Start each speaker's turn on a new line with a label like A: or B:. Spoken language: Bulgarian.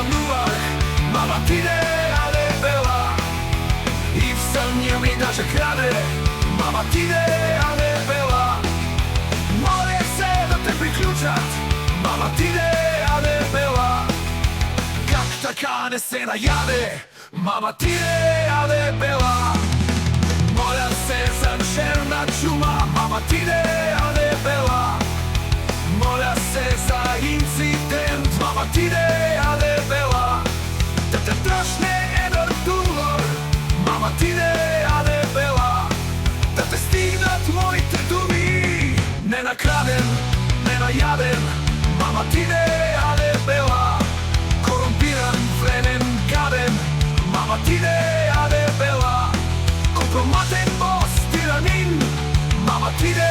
A: съмнувах, мама ти не е бела. И в съня ми даже краде, мама ти не е бела. Моля се да те приключат, мама ти не е бела. Как така не се наяде, мама ти не е бела. Моля се за черна чума, мама ти не е бела. Моля се за инцидент, мама ти не е бела. Да те дръжне едър долар, мама ти не е бела. Да те стигнат моите думи, не накраден, не наяден, мама ти не е бела. Корумпиран, вреден, гаден, мама ти не е бела. Компроматен бос, тиранин, мама ти не